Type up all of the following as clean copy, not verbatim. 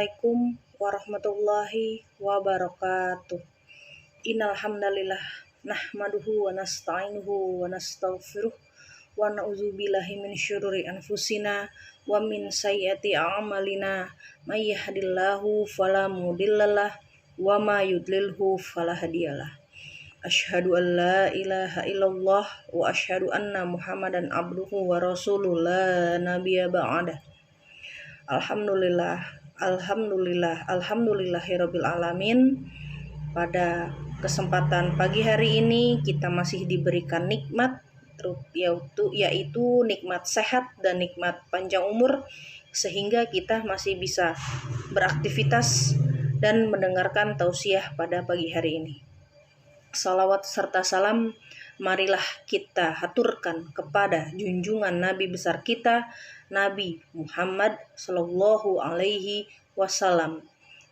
Assalamualaikum warahmatullahi wabarakatuh. Innal hamdalillah nahmaduhu wa nasta'inuhu wa nastaghfiruh wa na'udzubillahi min syururi anfusina wa min sayyiati a'malina. May yahdihillahu fala mudhillalah wa may yudlilhu fala hadiyalah. Asyhadu an la ilaha illallah wa asyhadu anna Muhammadan abduhu wa rasuluh la nabiyya ba'dah. Alhamdulillahirabbil alamin. Pada kesempatan pagi hari ini kita masih diberikan nikmat yaitu nikmat sehat dan nikmat panjang umur, sehingga kita masih bisa beraktivitas dan mendengarkan tausiah pada pagi hari ini. Salawat serta salam marilah kita haturkan kepada junjungan Nabi besar kita, Nabi Muhammad Sallallahu Alaihi Wasallam,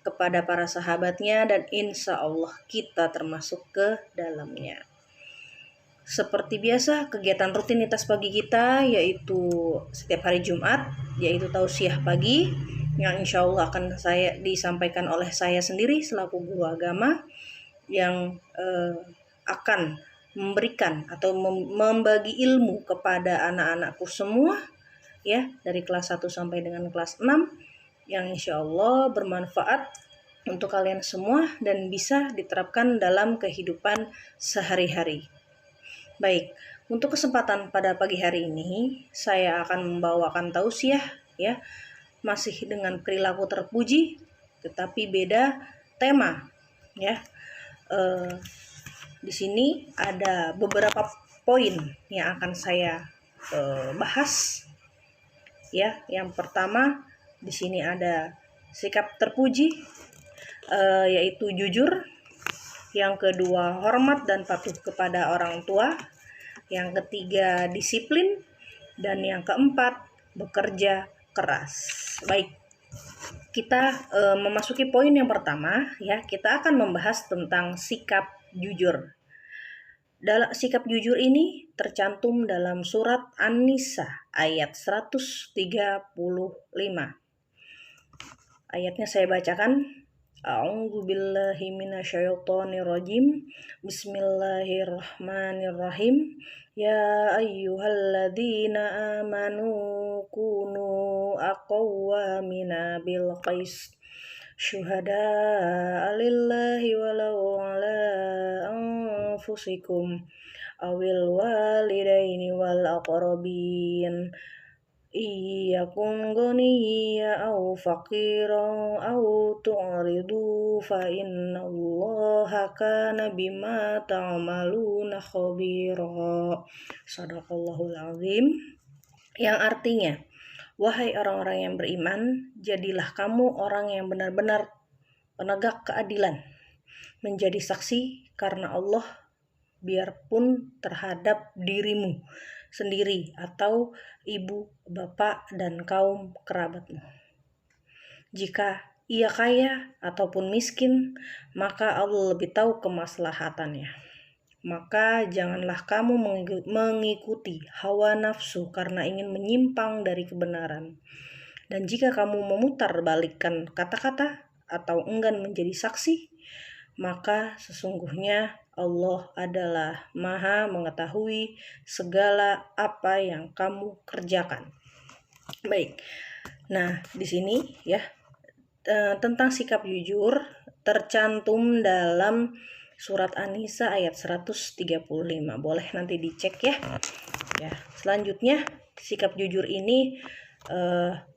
kepada para sahabatnya, dan insya Allah kita termasuk ke dalamnya. Seperti biasa, kegiatan rutinitas pagi kita yaitu setiap hari Jumat, yaitu tausiah pagi, yang insya Allah akan disampaikan oleh saya sendiri selaku guru agama, yang akan memberikan atau membagi ilmu kepada anak-anakku semua, ya, dari kelas 1 sampai dengan kelas 6, yang insya Allah bermanfaat untuk kalian semua dan bisa diterapkan dalam kehidupan sehari-hari. Baik, untuk kesempatan pada pagi hari ini saya akan membawakan tausiah, ya, masih dengan perilaku terpuji tetapi beda tema, ya. Di sini ada beberapa poin yang akan saya bahas, ya. Yang pertama, di sini ada sikap terpuji, yaitu jujur. Yang kedua, hormat dan patuh kepada orang tua. Yang ketiga, disiplin. Dan yang keempat, bekerja keras. Baik, kita memasuki poin yang pertama, ya. Kita akan membahas tentang sikap jujur. Dalam sikap jujur ini tercantum dalam surat An-Nisa ayat 135. Ayatnya saya bacakan. A'udzubillahi minasyaitonirrajim. Bismillahirrahmanirrahim. Ya ayyuhalladzina amanu kunu aqwamina bil qais syuhada'a lillahi walau ala anfusikum awil walidaini wal aqrabin iyyakum ghaniyya aw faqiran aw tu'ridu fa innallaha kana bima ta'maluna khabira. Shadaqallahul azim. Yang artinya, wahai orang-orang yang beriman, jadilah kamu orang yang benar-benar penegak keadilan, menjadi saksi karena Allah, biarpun terhadap dirimu sendiri atau ibu, bapak, dan kaum kerabatmu. Jika ia kaya ataupun miskin, maka Allah lebih tahu kemaslahatannya. Maka janganlah kamu mengikuti hawa nafsu karena ingin menyimpang dari kebenaran. Dan jika kamu memutarbalikkan kata-kata atau enggan menjadi saksi, maka sesungguhnya Allah adalah Maha mengetahui segala apa yang kamu kerjakan. Baik. Nah, di sini, ya, tentang sikap jujur tercantum dalam surat An-Nisa ayat 135. Boleh nanti dicek, ya. Ya, selanjutnya sikap jujur ini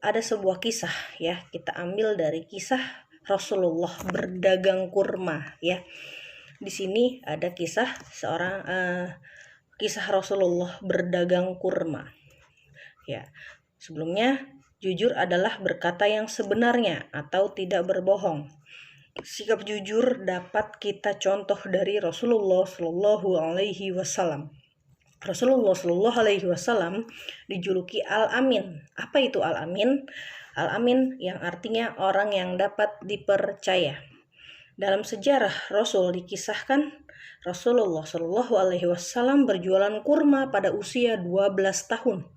ada sebuah kisah, ya. Kita ambil dari kisah Rasulullah berdagang kurma, ya. Di sini ada kisah kisah Rasulullah berdagang kurma. Ya, sebelumnya, jujur adalah berkata yang sebenarnya atau tidak berbohong. Sikap jujur dapat kita contoh dari Rasulullah Shallallahu Alaihi Wasallam. Rasulullah Shallallahu Alaihi Wasallam dijuluki Al-Amin. Apa itu Al-Amin? Al-Amin yang artinya orang yang dapat dipercaya. Dalam sejarah Rasul dikisahkan Rasulullah Shallallahu Alaihi Wasallam berjualan kurma pada usia 12 tahun.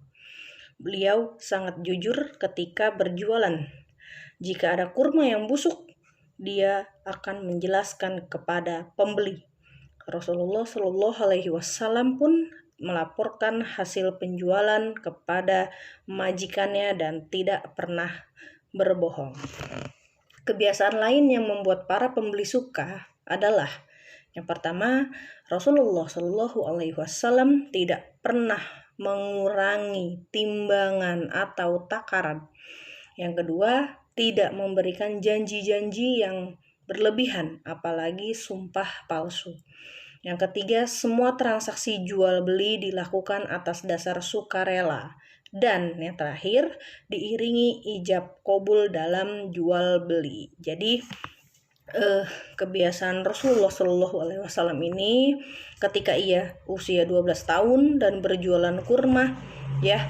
Beliau sangat jujur ketika berjualan. Jika ada kurma yang busuk, dia akan menjelaskan kepada pembeli. Rasulullah Shallallahu Alaihi Wasallam pun melaporkan hasil penjualan kepada majikannya dan tidak pernah berbohong. Kebiasaan lain yang membuat para pembeli suka adalah yang pertama, Rasulullah Shallallahu Alaihi Wasallam tidak pernah mengurangi timbangan atau takaran. Yang kedua, tidak memberikan janji-janji yang berlebihan, apalagi sumpah palsu. Yang ketiga, semua transaksi jual beli dilakukan atas dasar sukarela. Dan yang terakhir, diiringi ijab kabul dalam jual beli. Jadi kebiasaan Rasulullah Shallallahu Alaihi Wasallam ini ketika ia usia 12 tahun dan berjualan kurma, ya,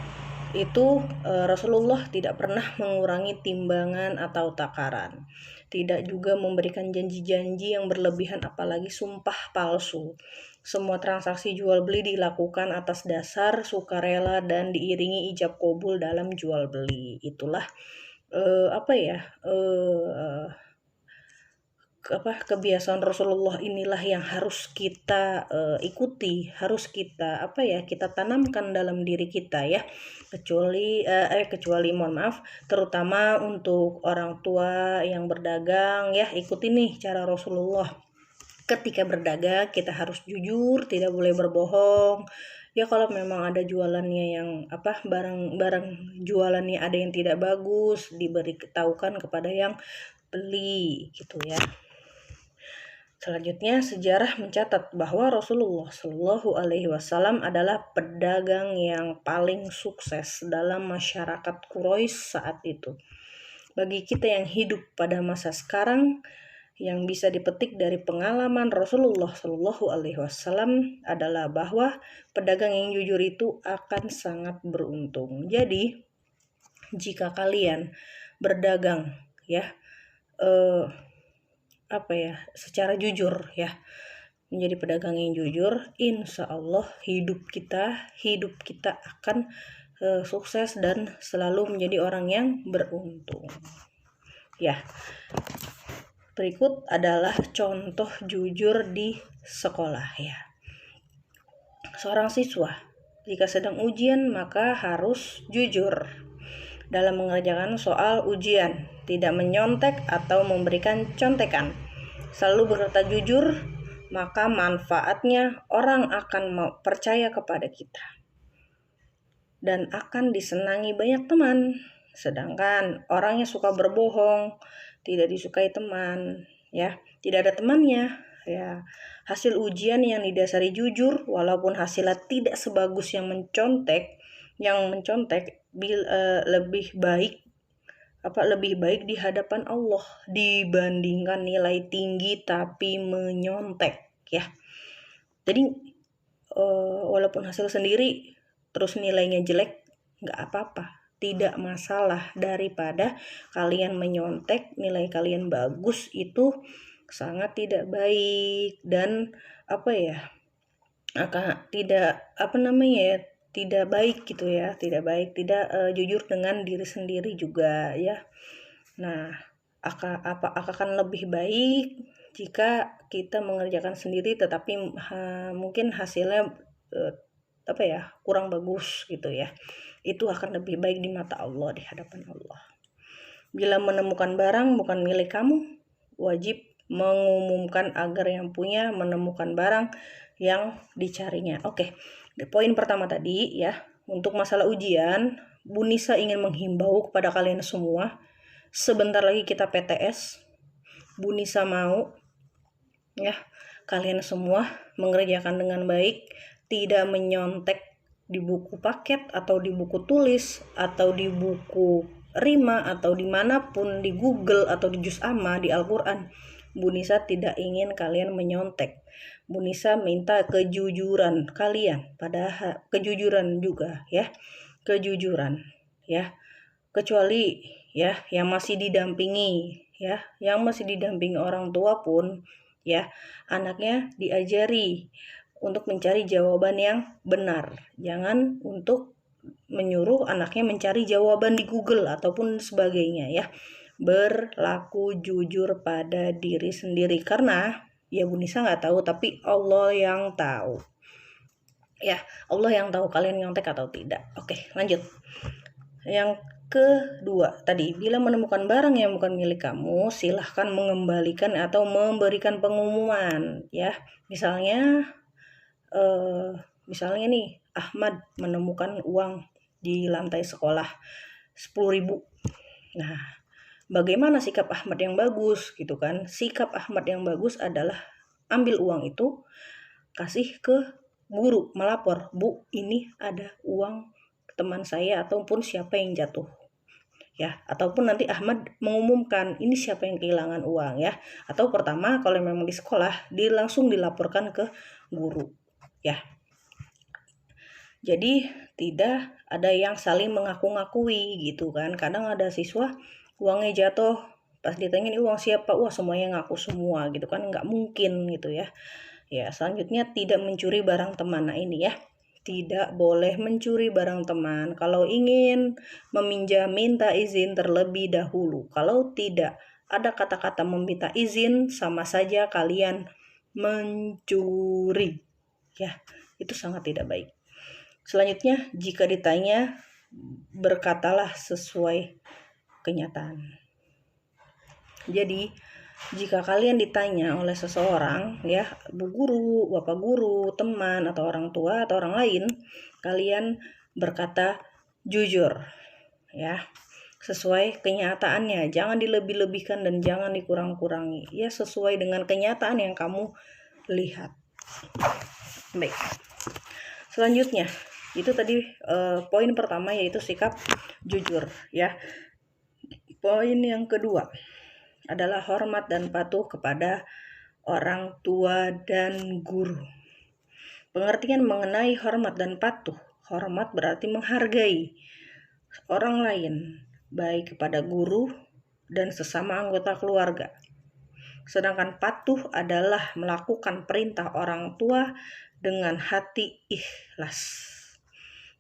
itu Rasulullah tidak pernah mengurangi timbangan atau takaran, tidak juga memberikan janji-janji yang berlebihan apalagi sumpah palsu. Semua transaksi jual beli dilakukan atas dasar sukarela dan diiringi ijab kabul dalam jual beli. Itulah kebiasaan Rasulullah inilah yang harus kita ikuti, harus kita kita tanamkan dalam diri kita, ya. Kecuali mohon maaf, terutama untuk orang tua yang berdagang, ya, ikuti nih cara Rasulullah. Ketika berdagang kita harus jujur, tidak boleh berbohong. Ya, kalau memang ada jualannya yang barang jualannya ada yang tidak bagus, diberitahukan kepada yang beli, gitu ya. Selanjutnya, sejarah mencatat bahwa Rasulullah Shallallahu Alaihi Wasallam adalah pedagang yang paling sukses dalam masyarakat Quraisy saat itu. Bagi kita yang hidup pada masa sekarang, yang bisa dipetik dari pengalaman Rasulullah Shallallahu Alaihi Wasallam adalah bahwa pedagang yang jujur itu akan sangat beruntung. Jadi, jika kalian berdagang, ya, secara jujur, ya, menjadi pedagang yang jujur, insya Allah hidup kita akan sukses dan selalu menjadi orang yang beruntung. Ya, berikut adalah contoh jujur di sekolah, ya. Seorang siswa jika sedang ujian maka harus jujur dalam mengerjakan soal ujian, tidak menyontek atau memberikan contekan. Selalu berkata jujur, maka manfaatnya orang akan percaya kepada kita dan akan disenangi banyak teman. Sedangkan orang yang suka berbohong tidak disukai teman, ya, tidak ada temannya, ya. Hasil ujian yang didasari jujur walaupun hasilnya tidak sebagus yang mencontek lebih baik di hadapan Allah dibandingkan nilai tinggi tapi menyontek, ya. Jadi walaupun hasil sendiri terus nilainya jelek, nggak apa-apa, tidak masalah, daripada kalian menyontek nilai kalian bagus, itu sangat tidak baik dan tidak baik gitu ya, tidak jujur dengan diri sendiri juga, ya. Nah, akan lebih baik jika kita mengerjakan sendiri tetapi mungkin hasilnya kurang bagus gitu ya. Itu akan lebih baik di mata Allah, di hadapan Allah. Bila menemukan barang bukan milik kamu, wajib mengumumkan agar yang punya menemukan barang yang dicarinya. Oke. Poin pertama tadi, ya, untuk masalah ujian, Bu Nisa ingin menghimbau kepada kalian semua, sebentar lagi kita PTS. Bu Nisa mau, ya, kalian semua mengerjakan dengan baik, tidak menyontek di buku paket atau di buku tulis atau di buku rima atau dimanapun, di Google atau di Juz Amma, di Al-Quran. Bu Nisa tidak ingin kalian menyontek. Bu Nisa minta kejujuran kalian, kejujuran juga, ya, kejujuran, ya. Kecuali, ya, yang masih didampingi orang tua pun, ya, anaknya diajari untuk mencari jawaban yang benar. Jangan untuk menyuruh anaknya mencari jawaban di Google ataupun sebagainya, ya. berlaku jujur pada diri sendiri. Karena ya Bu Nisa nggak tahu, tapi Allah yang tahu. Ya, Allah yang tahu kalian nyontek atau tidak. Oke, lanjut. Yang kedua tadi, bila menemukan barang yang bukan milik kamu, silahkan mengembalikan atau memberikan pengumuman. Ya, misalnya nih Ahmad menemukan uang di lantai sekolah 10.000. Nah, bagaimana sikap Ahmad yang bagus gitu kan? Sikap Ahmad yang bagus adalah ambil uang itu, kasih ke guru, melapor, Bu, ini ada uang teman saya ataupun siapa yang jatuh. Ya, ataupun nanti Ahmad mengumumkan ini siapa yang kehilangan uang ya. Atau pertama kalau memang di sekolah, langsung dilaporkan ke guru. Ya. Jadi tidak ada yang saling mengaku-ngakui gitu kan. Kadang ada siswa uangnya jatuh, pas ditanya ini uang siapa, wah semuanya ngaku semua gitu kan, nggak mungkin gitu ya. Ya, selanjutnya tidak mencuri barang teman. Nah ini ya, tidak boleh mencuri barang teman. Kalau ingin meminjam, minta izin terlebih dahulu. Kalau tidak ada kata-kata meminta izin, sama saja kalian mencuri. Ya, itu sangat tidak baik. Selanjutnya, jika ditanya, berkatalah sesuai kenyataan. Jadi, jika kalian ditanya oleh seseorang, ya, Bu Guru, Bapak Guru, teman, atau orang tua, atau orang lain, kalian berkata jujur, ya, sesuai kenyataannya. Jangan dilebih-lebihkan dan jangan dikurang-kurangi. Ya, sesuai dengan kenyataan yang kamu lihat. Baik. Selanjutnya, itu tadi poin pertama yaitu sikap jujur, ya. Poin yang kedua adalah hormat dan patuh kepada orang tua dan guru. Pengertian mengenai hormat dan patuh. Hormat berarti menghargai orang lain, baik kepada guru dan sesama anggota keluarga. Sedangkan patuh adalah melakukan perintah orang tua dengan hati ikhlas.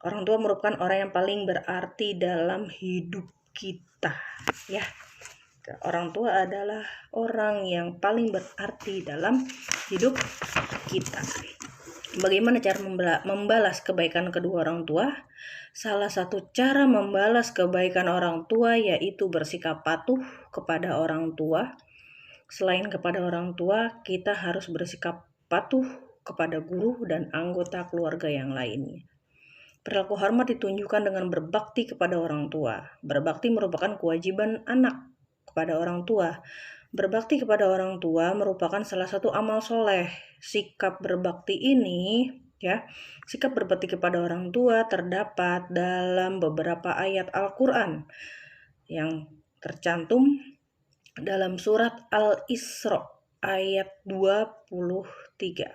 Orang tua merupakan orang yang paling berarti dalam hidup kita, ya. Orang tua adalah orang yang paling berarti dalam hidup kita. Bagaimana cara membalas kebaikan kedua orang tua? Salah satu cara membalas kebaikan orang tua yaitu bersikap patuh kepada orang tua. Selain kepada orang tua, kita harus bersikap patuh kepada guru dan anggota keluarga yang lainnya. Perilaku hormat ditunjukkan dengan berbakti kepada orang tua. Berbakti merupakan kewajiban anak kepada orang tua. Berbakti kepada orang tua merupakan salah satu amal soleh. Sikap berbakti ini, ya, sikap berbakti kepada orang tua terdapat dalam beberapa ayat Al-Quran yang tercantum dalam surat Al-Isra ayat 23.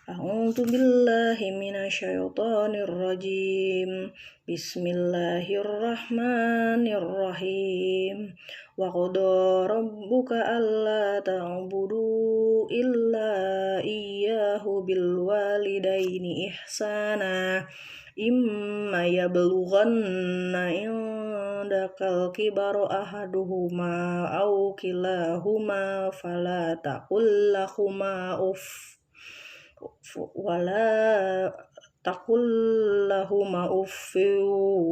A'udzu billahi minasyaitonir rajim. Bismillahirrahmanirrahim. Wa qada rabbuka alla ta'budu illa iyyahu bil walidaini ihsana. Imma yablughanna indakal kibaru ahaduhuma aw kilahuma fala taqul lahuma wala taqullahuma uffin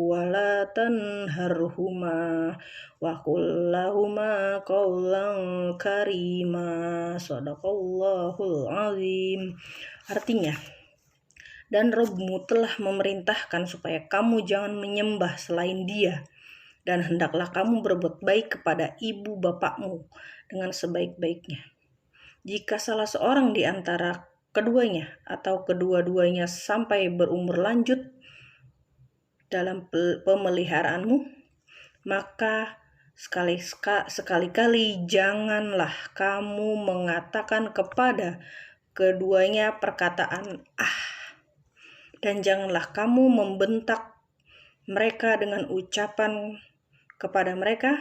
wala tanharhuma wa qullahuma qawlan karima. Shadaqallahul azim. Artinya, dan Robmu telah memerintahkan supaya kamu jangan menyembah selain Dia, dan hendaklah kamu berbuat baik kepada ibu bapakmu dengan sebaik-baiknya. Jika salah seorang di antara keduanya atau kedua-duanya sampai berumur lanjut dalam pemeliharaanmu, maka sekali-kali janganlah kamu mengatakan kepada keduanya perkataan dan janganlah kamu membentak mereka dengan ucapan kepada mereka.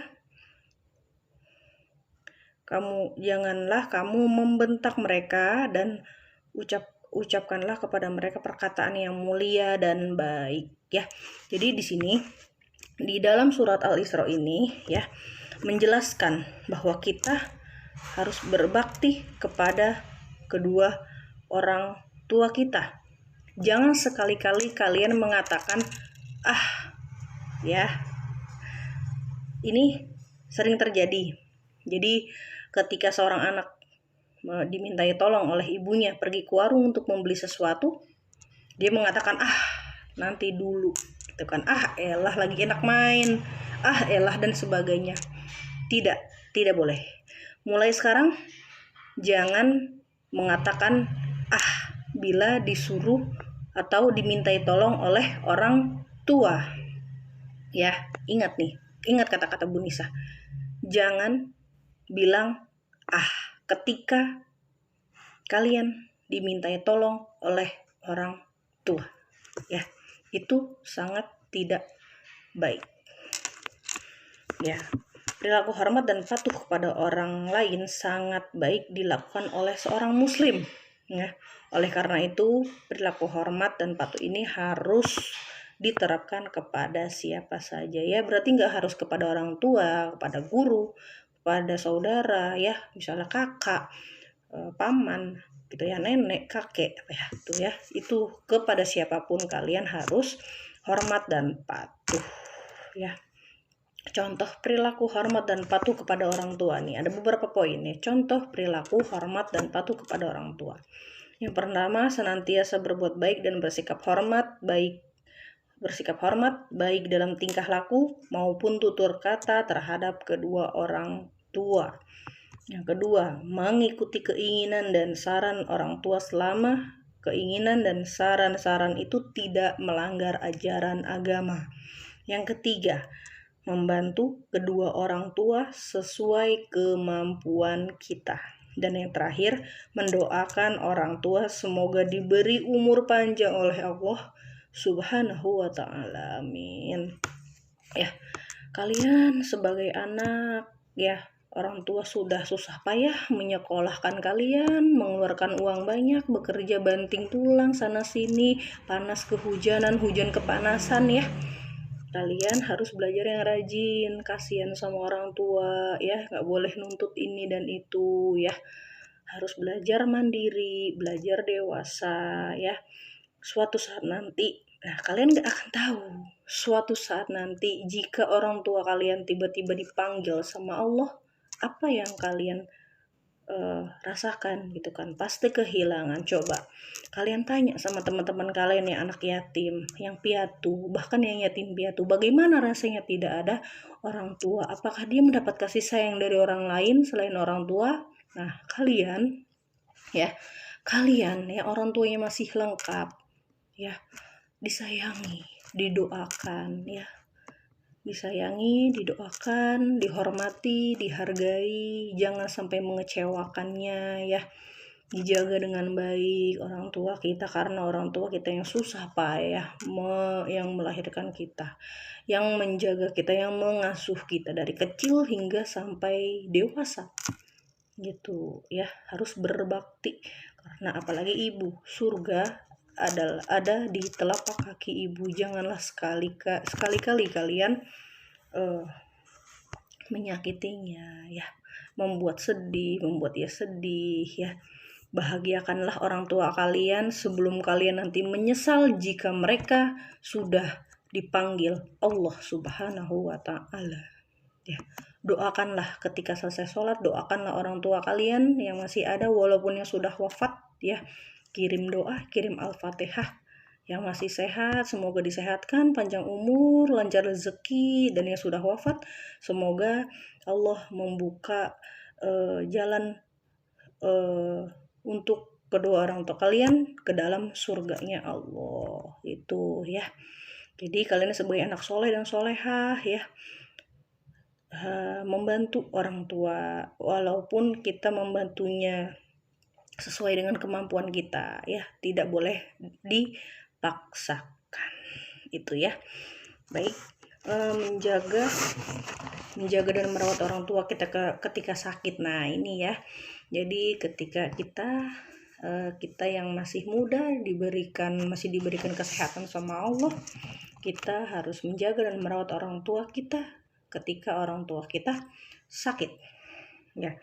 Janganlah kamu membentak mereka dan ucapkanlah kepada mereka perkataan yang mulia dan baik, ya. Jadi di sini di dalam surat Al-Isra ini, ya, menjelaskan bahwa kita harus berbakti kepada kedua orang tua kita. Jangan sekali-kali kalian mengatakan, ya, ini sering terjadi. Jadi ketika seorang anak dimintai tolong oleh ibunya pergi ke warung untuk membeli sesuatu, dia mengatakan, nanti dulu, gitu kan, elah lagi enak main, elah dan sebagainya. Tidak boleh. Mulai sekarang jangan mengatakan bila disuruh atau dimintai tolong oleh orang tua. Ya, ingat kata-kata Bu Nisa. Jangan bilang ketika kalian dimintai tolong oleh orang tua. Ya, itu sangat tidak baik. Ya, perilaku hormat dan patuh kepada orang lain sangat baik dilakukan oleh seorang muslim. Ya, oleh karena itu perilaku hormat dan patuh ini harus diterapkan kepada siapa saja. Ya, berarti nggak harus kepada orang tua, kepada guru, kepada saudara, ya, misalnya kakak, paman, gitu ya, nenek, kakek, itu kepada siapapun kalian harus hormat dan patuh. Ya. Contoh perilaku hormat dan patuh kepada orang tua nih, ada beberapa poin nih. Contoh perilaku hormat dan patuh kepada orang tua. Yang pertama, senantiasa berbuat baik dan bersikap hormat baik dalam tingkah laku maupun tutur kata terhadap kedua orang tua. Yang kedua, mengikuti keinginan dan saran orang tua selama keinginan dan saran-saran itu tidak melanggar ajaran agama. Yang ketiga, membantu kedua orang tua sesuai kemampuan kita. Dan yang terakhir, mendoakan orang tua semoga diberi umur panjang oleh Allah Subhanahu wa ta'ala. Amin. Ya, kalian sebagai anak, ya, orang tua sudah susah payah menyekolahkan kalian, mengeluarkan uang banyak, bekerja banting tulang sana sini, panas kehujanan, hujan kepanasan, ya. Kalian harus belajar yang rajin, kasihan sama orang tua, ya, nggak boleh nuntut ini dan itu, ya. Harus belajar mandiri, belajar dewasa, ya. Suatu saat nanti, kalian nggak akan tahu. Suatu saat nanti, jika orang tua kalian tiba-tiba dipanggil sama Allah, apa yang kalian rasakan, gitu kan? Pasti kehilangan. Coba kalian tanya sama teman-teman kalian yang anak yatim, yang piatu, bahkan yang yatim piatu, bagaimana rasanya tidak ada orang tua? Apakah dia mendapat kasih sayang dari orang lain selain orang tua? Nah, kalian ya orang tuanya masih lengkap, ya, disayangi, didoakan, ya, disayangi, didoakan, dihormati, dihargai, jangan sampai mengecewakannya, ya. Dijaga dengan baik orang tua kita, karena orang tua kita yang susah payah yang melahirkan kita, yang menjaga kita, yang mengasuh kita dari kecil hingga sampai dewasa, gitu ya. Harus berbakti, karena apalagi ibu, surga ada di telapak kaki ibu. Janganlah sekali-kali kalian menyakitinya, ya, membuat dia sedih, ya. Bahagiakanlah orang tua kalian sebelum kalian nanti menyesal jika mereka sudah dipanggil Allah Subhanahu wa ta'ala, ya. Doakanlah ketika selesai sholat, doakanlah orang tua kalian yang masih ada walaupun yang sudah wafat, ya. Kirim doa, kirim Al-Fatihah. Yang masih sehat semoga disehatkan, panjang umur, lancar rezeki, dan yang sudah wafat semoga Allah membuka jalan untuk kedua orang tua kalian ke dalam surganya Allah, itu, ya. Jadi kalian sebagai anak soleh dan solehah, ya, membantu orang tua, walaupun kita membantunya sesuai dengan kemampuan kita, ya, tidak boleh dipaksakan, itu, ya. Baik, menjaga dan merawat orang tua kita ketika sakit. Nah, ini, ya. Jadi ketika kita yang masih muda masih diberikan kesehatan sama Allah, kita harus menjaga dan merawat orang tua kita ketika orang tua kita sakit. Ya.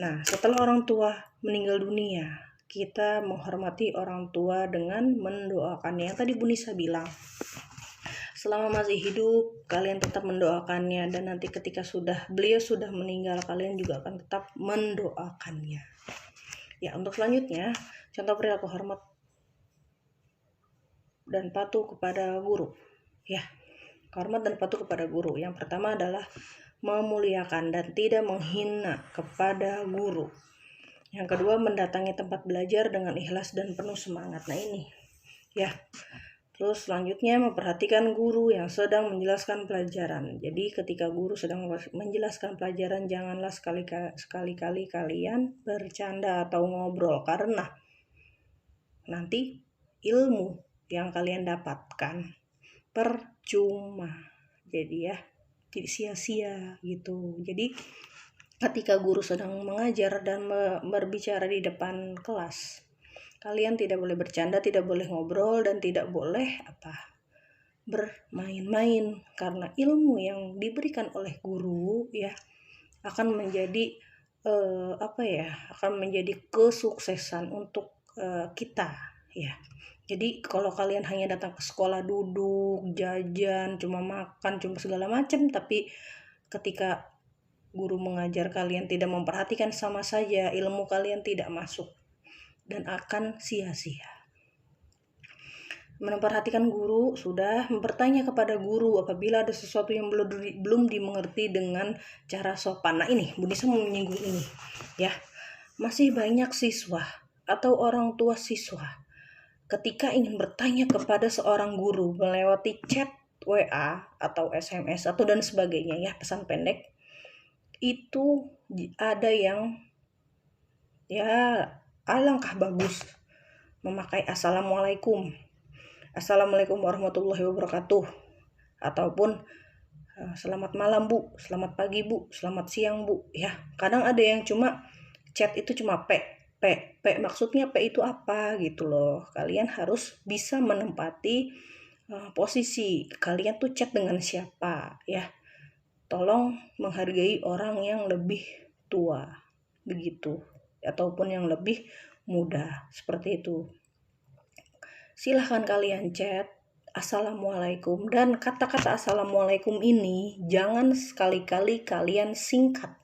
Nah, setelah orang tua meninggal dunia, kita menghormati orang tua dengan mendoakannya. Yang tadi Bu Nisa bilang, selama masih hidup kalian tetap mendoakannya, dan nanti ketika beliau sudah meninggal, kalian juga akan tetap mendoakannya. Ya, untuk selanjutnya, contoh perilaku hormat dan patuh kepada guru. Ya, hormat dan patuh kepada guru. Yang pertama adalah memuliakan dan tidak menghina kepada guru. Yang kedua, mendatangi tempat belajar dengan ikhlas dan penuh semangat. Nah ini, ya. Terus selanjutnya, memperhatikan guru yang sedang menjelaskan pelajaran. Jadi ketika guru sedang menjelaskan pelajaran, janganlah sekali-kali kalian bercanda atau ngobrol, karena nanti ilmu yang kalian dapatkan percuma. Jadi ya, tidak sia-sia gitu. Jadi ketika guru sedang mengajar dan berbicara di depan kelas, kalian tidak boleh bercanda, tidak boleh ngobrol, dan tidak boleh bermain-main, karena ilmu yang diberikan oleh guru ya akan menjadi akan menjadi kesuksesan untuk kita ya. Jadi kalau kalian hanya datang ke sekolah, duduk, jajan, cuma makan, cuma segala macam, tapi ketika guru mengajar kalian tidak memperhatikan, sama saja ilmu kalian tidak masuk dan akan sia-sia. Memperhatikan guru sudah, bertanya kepada guru apabila ada sesuatu yang belum dimengerti dengan cara sopan. Nah ini, Bu Nisa mau menyinggung ini ya. Masih banyak siswa atau orang tua siswa ketika ingin bertanya kepada seorang guru melewati chat WA atau SMS atau dan sebagainya ya, pesan pendek, itu ada yang ya alangkah bagus memakai assalamualaikum warahmatullahi wabarakatuh, ataupun selamat malam Bu, selamat pagi Bu, selamat siang Bu ya. Kadang ada yang cuma chat itu cuma P, maksudnya P itu apa gitu loh. Kalian harus bisa menempati posisi kalian tuh chat dengan siapa ya. Tolong menghargai orang yang lebih tua begitu, ataupun yang lebih muda, seperti itu. Silahkan kalian chat assalamualaikum, dan kata-kata assalamualaikum ini jangan sekali-kali kalian singkat,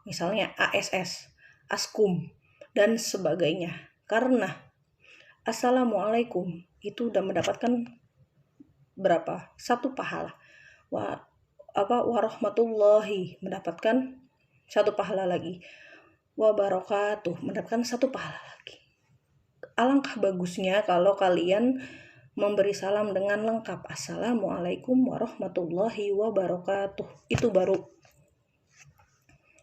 misalnya ASS, askum, dan sebagainya, karena assalamualaikum itu udah mendapatkan berapa? 1 pahala. Warahmatullahi mendapatkan 1 pahala lagi. Wabarakatuh mendapatkan 1 pahala lagi. Alangkah bagusnya kalau kalian memberi salam dengan lengkap, assalamualaikum warahmatullahi wabarakatuh. Itu baru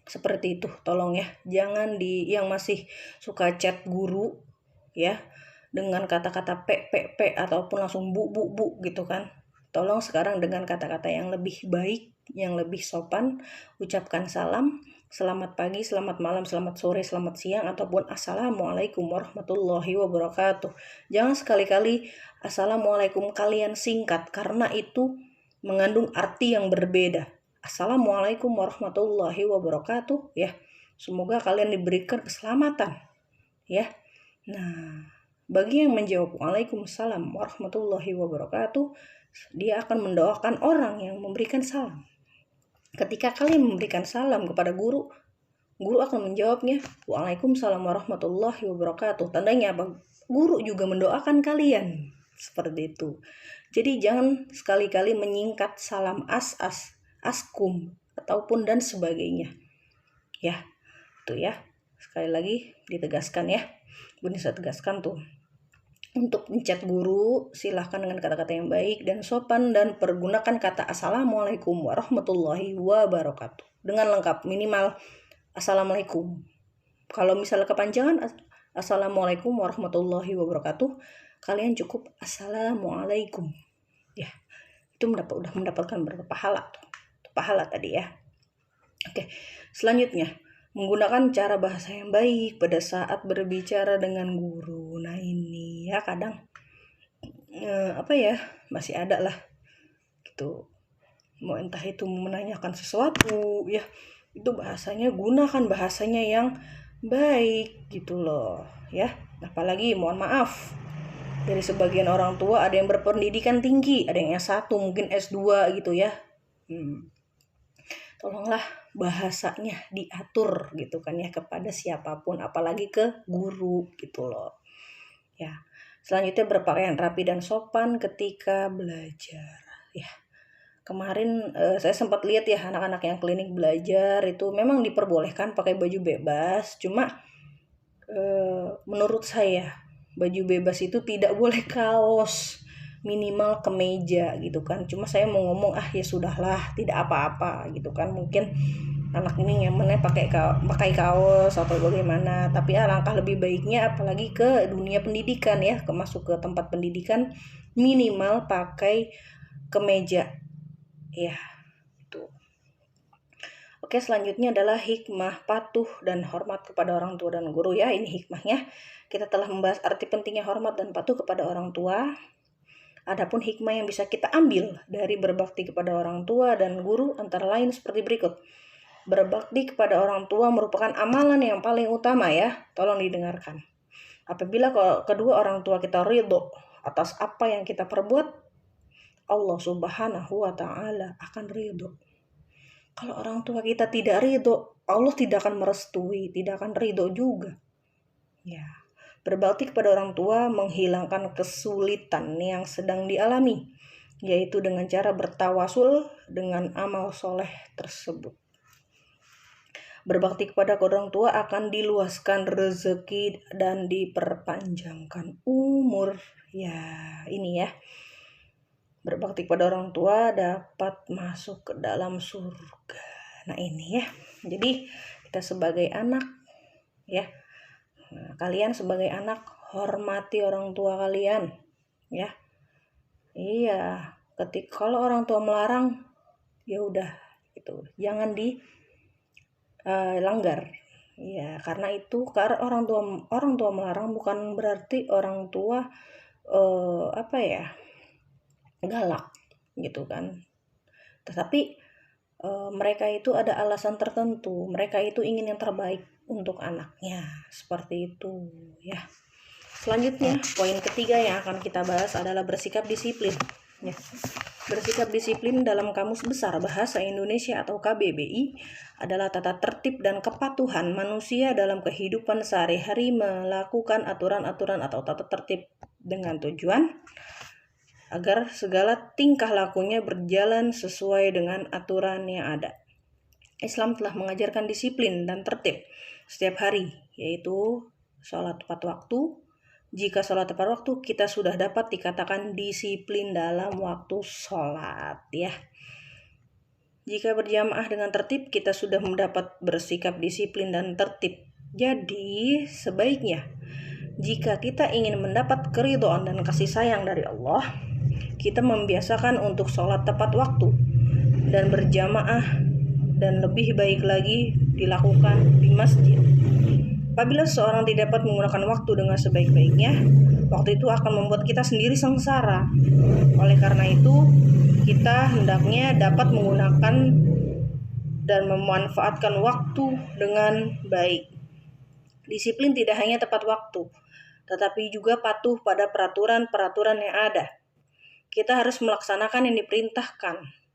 seperti itu, tolong ya. Jangan yang masih suka chat guru ya dengan kata-kata p ataupun langsung bu gitu kan. Tolong sekarang dengan kata-kata yang lebih baik, yang lebih sopan, ucapkan salam, selamat pagi, selamat malam, selamat sore, selamat siang, ataupun assalamualaikum warahmatullahi wabarakatuh. Jangan sekali-kali assalamualaikum kalian singkat, karena itu mengandung arti yang berbeda. Assalamualaikum warahmatullahi wabarakatuh ya. Semoga kalian diberikan keselamatan ya. Nah, bagi yang menjawab Waalaikumsalam warahmatullahi wabarakatuh, dia akan mendoakan orang yang memberikan salam. Ketika kalian memberikan salam kepada guru akan menjawabnya Waalaikumsalam warahmatullahi wabarakatuh. Tandanya apa? Guru juga mendoakan kalian. Seperti itu. Jadi jangan sekali-kali menyingkat salam askum, ataupun dan sebagainya. Ya, itu ya. Sekali lagi ditegaskan ya. Bu Nisa tegaskan tuh. Untuk menchat guru, silahkan dengan kata-kata yang baik dan sopan, dan pergunakan kata assalamualaikum warahmatullahi wabarakatuh dengan lengkap, minimal assalamualaikum. Kalau misalnya kepanjangan assalamualaikum warahmatullahi wabarakatuh, kalian cukup assalamualaikum ya. Itu udah mendapatkan berapa pahala tuh? Pahala tadi ya. Oke, selanjutnya menggunakan cara bahasa yang baik pada saat berbicara dengan guru. Nah ini ya kadang masih ada lah gitu. mau entah itu menanyakan sesuatu ya, itu bahasanya gunakan bahasanya yang baik gitu loh ya. Apalagi mohon maaf, dari sebagian orang tua ada yang berpendidikan tinggi, ada yang S1 mungkin S2 gitu ya. Tolonglah bahasanya diatur gitu kan ya kepada siapapun, apalagi ke guru gitu loh ya. Selanjutnya berpakaian rapi dan sopan ketika belajar ya. Kemarin saya sempat lihat ya anak-anak yang klinik belajar itu memang diperbolehkan pakai baju bebas, cuma menurut saya baju bebas itu tidak boleh kaos, minimal kemeja gitu kan. Cuma saya mau ngomong ya sudahlah, tidak apa-apa gitu kan. Mungkin anak ini nyamannya pakai kaos atau bagaimana, tapi alangkah lebih baiknya apalagi ke dunia pendidikan ya, masuk ke tempat pendidikan minimal pakai kemeja ya. Itu. Oke, selanjutnya adalah hikmah patuh dan hormat kepada orang tua dan guru ya. Ini hikmahnya. Kita telah membahas arti pentingnya hormat dan patuh kepada orang tua. Adapun hikmah yang bisa kita ambil dari berbakti kepada orang tua dan guru antara lain seperti berikut. Berbakti kepada orang tua merupakan amalan yang paling utama ya. Tolong didengarkan. Apabila kedua orang tua kita ridho atas apa yang kita perbuat, Allah Subhanahu wa Ta'ala akan ridho. Kalau orang tua kita tidak ridho, Allah tidak akan merestui, tidak akan ridho juga. Ya, berbakti kepada orang tua menghilangkan kesulitan yang sedang dialami, yaitu dengan cara bertawasul dengan amal soleh tersebut. Berbakti kepada orang tua akan diluaskan rezeki dan diperpanjangkan umur. Ya, ini ya. Berbakti pada orang tua dapat masuk ke dalam surga. Nah ini ya. Jadi kita sebagai anak ya. Nah, kalian sebagai anak hormati orang tua kalian ya. Iya. Kalau orang tua melarang ya udah itu jangan dilanggar. Ya karena orang tua melarang bukan berarti orang tua galak gitu kan. Tetapi mereka itu ada alasan tertentu, mereka itu ingin yang terbaik untuk anaknya, seperti itu ya. Selanjutnya poin ketiga yang akan kita bahas adalah bersikap disiplin ya. Bersikap disiplin dalam Kamus Besar Bahasa Indonesia atau KBBI adalah tata tertib dan kepatuhan manusia dalam kehidupan sehari-hari melakukan aturan-aturan atau tata tertib dengan tujuan agar segala tingkah lakunya berjalan sesuai dengan aturan yang ada. Islam telah mengajarkan disiplin dan tertib setiap hari, yaitu sholat tepat waktu. Jika sholat tepat waktu, kita sudah dapat dikatakan disiplin dalam waktu sholat ya. Jika berjamaah dengan tertib, kita sudah mendapat bersikap disiplin dan tertib. Jadi, sebaiknya jika kita ingin mendapat keridhaan dan kasih sayang dari Allah, kita membiasakan untuk sholat tepat waktu dan berjamaah, dan lebih baik lagi dilakukan di masjid. Apabila seorang tidak dapat menggunakan waktu dengan sebaik-baiknya, waktu itu akan membuat kita sendiri sengsara. Oleh karena itu, kita hendaknya dapat menggunakan dan memanfaatkan waktu dengan baik. Disiplin tidak hanya tepat waktu, tetapi juga patuh pada peraturan-peraturan yang ada. Kita harus melaksanakan yang diperintahkan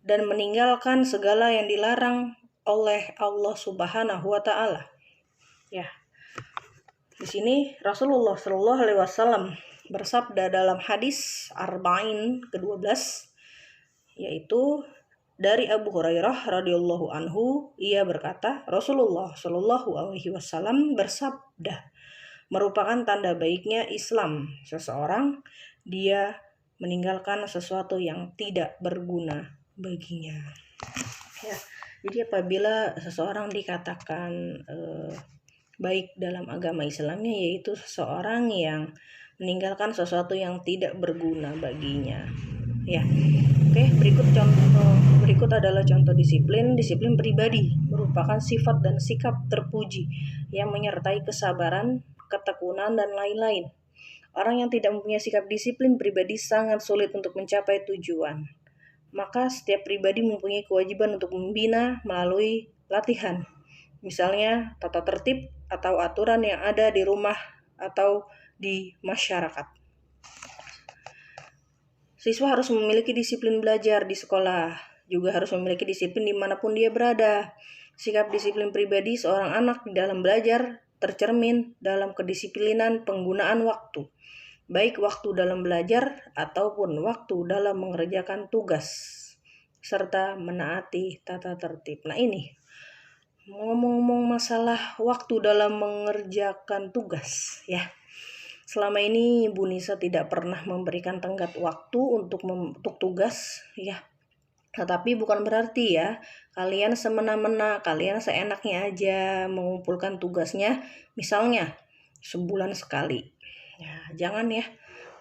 dan meninggalkan segala yang dilarang oleh Allah Subhanahu wa Ta'ala. Ya. Di sini Rasulullah Shallallahu alaihi wasallam bersabda dalam hadis Arba'in ke-12, yaitu dari Abu Hurairah radhiyallahu anhu, ia berkata, Rasulullah Shallallahu alaihi wasallam bersabda, merupakan tanda baiknya Islam seseorang dia meninggalkan sesuatu yang tidak berguna baginya. Ya, jadi apabila seseorang dikatakan baik dalam agama Islamnya, yaitu seseorang yang meninggalkan sesuatu yang tidak berguna baginya. Ya, oke. Berikut adalah contoh disiplin. Disiplin pribadi merupakan sifat dan sikap terpuji yang menyertai kesabaran, ketekunan, dan lain-lain. Orang yang tidak mempunyai sikap disiplin pribadi sangat sulit untuk mencapai tujuan. maka setiap pribadi mempunyai kewajiban untuk membina melalui latihan. Misalnya tata tertib atau aturan yang ada di rumah atau di masyarakat. Siswa harus memiliki disiplin belajar di sekolah, juga harus memiliki disiplin dimanapun dia berada. Sikap disiplin pribadi seorang anak di dalam belajar tercermin dalam kedisiplinan penggunaan waktu, baik waktu dalam belajar ataupun waktu dalam mengerjakan tugas, serta menaati tata tertib. Nah ini, ngomong-ngomong masalah waktu dalam mengerjakan tugas, ya. Selama ini Bu Nisa tidak pernah memberikan tenggat waktu untuk tugas, ya. Tetapi bukan berarti ya kalian semena-mena, kalian seenaknya aja mengumpulkan tugasnya, misalnya sebulan sekali. Ya, jangan ya.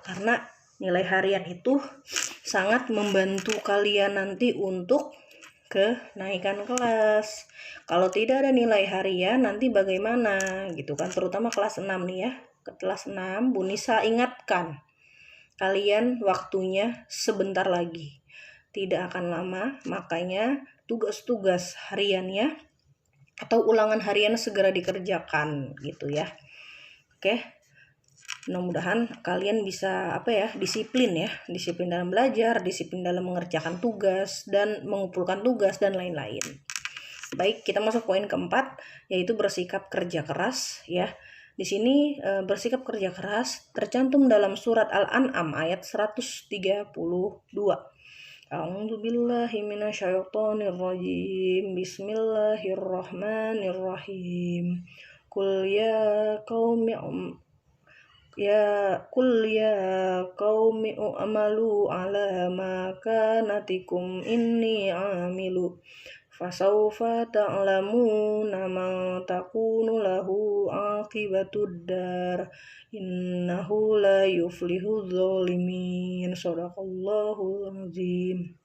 Karena nilai harian itu sangat membantu kalian nanti untuk kenaikan kelas. Kalau tidak ada nilai harian nanti bagaimana gitu kan, terutama kelas 6 nih ya. Ke kelas 6 Bu Nisa ingatkan kalian waktunya sebentar lagi, tidak akan lama, makanya tugas-tugas hariannya atau ulangan harian segera dikerjakan gitu ya. Oke, mudah-mudahan kalian bisa disiplin dalam belajar, disiplin dalam mengerjakan tugas dan mengumpulkan tugas dan lain-lain. Baik, kita masuk poin keempat, yaitu bersikap kerja keras ya. Di sini bersikap kerja keras tercantum dalam surat Al-An'am ayat 132. A'udzubillahi minasyaitonirrajim. Bismillahirrahmanirrahim. Qul ya qaumi u'malu ala ma kanatikum inni amilu fasawfa ta'lamuna man takunu lahu aqibatud dar innahu la yuflihu dzalimin. Shadaqallahul azim.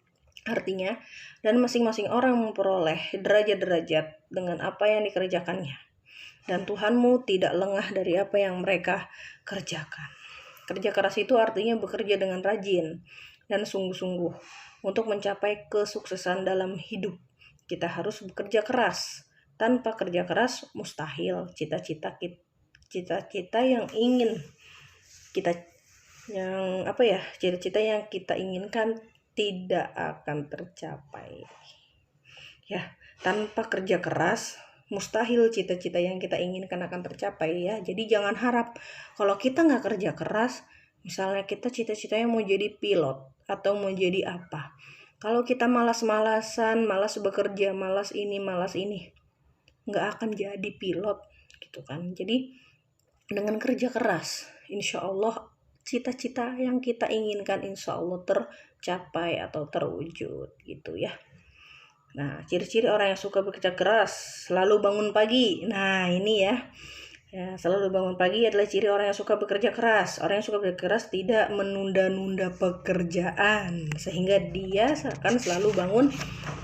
Artinya, dan masing-masing orang memperoleh derajat-derajat dengan apa yang dikerjakannya, dan Tuhanmu tidak lengah dari apa yang mereka kerjakan. Kerja keras itu artinya bekerja dengan rajin dan sungguh-sungguh untuk mencapai kesuksesan dalam hidup. Kita harus bekerja keras. Tanpa kerja keras mustahil cita-cita yang ingin kita cita-cita yang kita inginkan tidak akan tercapai. Ya, tanpa kerja keras mustahil cita-cita yang kita inginkan akan tercapai ya. Jadi jangan harap kalau kita nggak kerja keras, misalnya kita cita-citanya mau jadi pilot atau mau jadi apa. Kalau kita malas-malasan, malas bekerja, malas ini, nggak akan jadi pilot gitu kan. Jadi dengan kerja keras, insya Allah cita-cita yang kita inginkan insya Allah tercapai atau terwujud gitu ya. Nah, ciri-ciri orang yang suka bekerja keras, selalu bangun pagi. Nah, ini ya, selalu bangun pagi adalah ciri orang yang suka bekerja keras. Orang yang suka bekerja keras tidak menunda-nunda pekerjaan, sehingga dia akan selalu bangun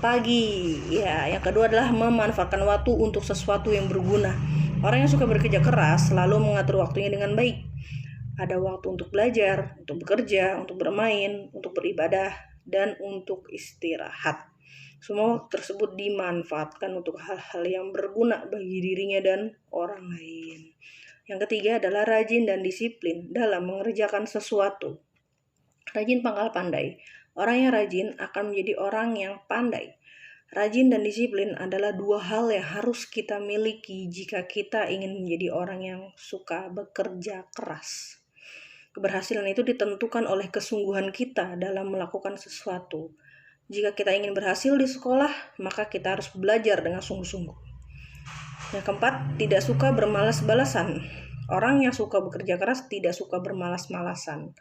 pagi. Ya, yang kedua adalah memanfaatkan waktu untuk sesuatu yang berguna. Orang yang suka bekerja keras selalu mengatur waktunya dengan baik. Ada waktu untuk belajar, untuk bekerja, untuk bermain, untuk beribadah, dan untuk istirahat. Semua waktu tersebut dimanfaatkan untuk hal-hal yang berguna bagi dirinya dan orang lain. Yang ketiga adalah rajin dan disiplin dalam mengerjakan sesuatu. Rajin pangkal pandai. Orang yang rajin akan menjadi orang yang pandai. Rajin dan disiplin adalah dua hal yang harus kita miliki jika kita ingin menjadi orang yang suka bekerja keras. Keberhasilan itu ditentukan oleh kesungguhan kita dalam melakukan sesuatu. Jika kita ingin berhasil di sekolah, maka kita harus belajar dengan sungguh-sungguh. Yang keempat, tidak suka bermalas-malasan. Orang yang suka bekerja keras tidak suka bermalas-malasan.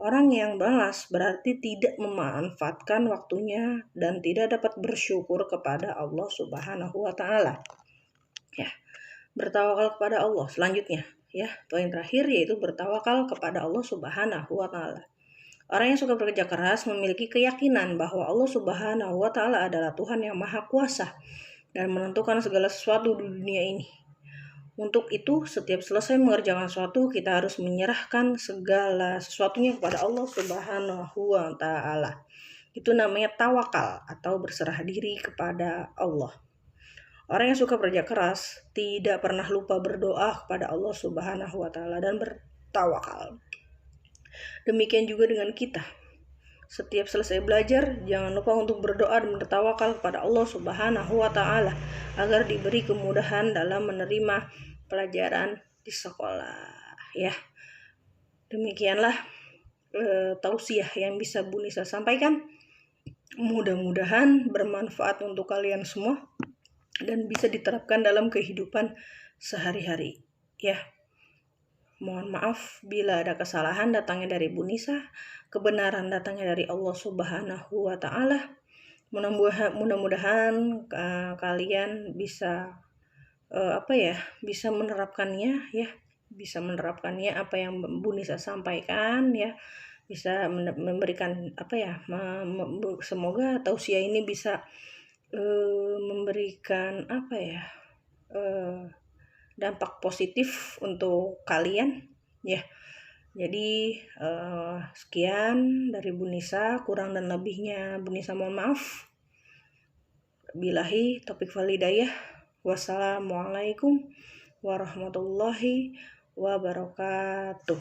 Orang yang malas berarti tidak memanfaatkan waktunya dan tidak dapat bersyukur kepada Allah Subhanahu wa Ta'ala. Ya, bertawakal kepada Allah. Selanjutnya, ya, poin terakhir yaitu bertawakal kepada Allah Subhanahu wa Ta'ala. Orang yang suka bekerja keras memiliki keyakinan bahwa Allah Subhanahu wa Ta'ala adalah Tuhan yang Maha Kuasa dan menentukan segala sesuatu di dunia ini. Untuk itu, setiap selesai mengerjakan sesuatu, kita harus menyerahkan segala sesuatunya kepada Allah Subhanahu wa Ta'ala. Itu namanya tawakal atau berserah diri kepada Allah. Orang yang suka kerja keras tidak pernah lupa berdoa kepada Allah Subhanahu wa taala dan bertawakal. Demikian juga dengan kita. Setiap selesai belajar, jangan lupa untuk berdoa dan bertawakal kepada Allah Subhanahu wa taala agar diberi kemudahan dalam menerima pelajaran di sekolah, ya. Demikianlah tausiah yang bisa Bu Nisa sampaikan. Mudah-mudahan bermanfaat untuk kalian semua dan bisa diterapkan dalam kehidupan sehari-hari, ya. Mohon maaf bila ada kesalahan datangnya dari Bu Nisa, kebenaran datangnya dari Allah Subhanahu wa taala. Mudah-mudahan kalian bisa bisa menerapkannya, ya. Bisa menerapkannya apa yang Bu Nisa sampaikan, ya. Bisa memberikan semoga tausiah ini bisa memberikan dampak positif untuk kalian, ya. Jadi sekian dari Bu Nisa, kurang dan lebihnya Bu Nisa mohon maaf. Billahi taufiq wal hidayah. Wassalamualaikum warahmatullahi wabarakatuh.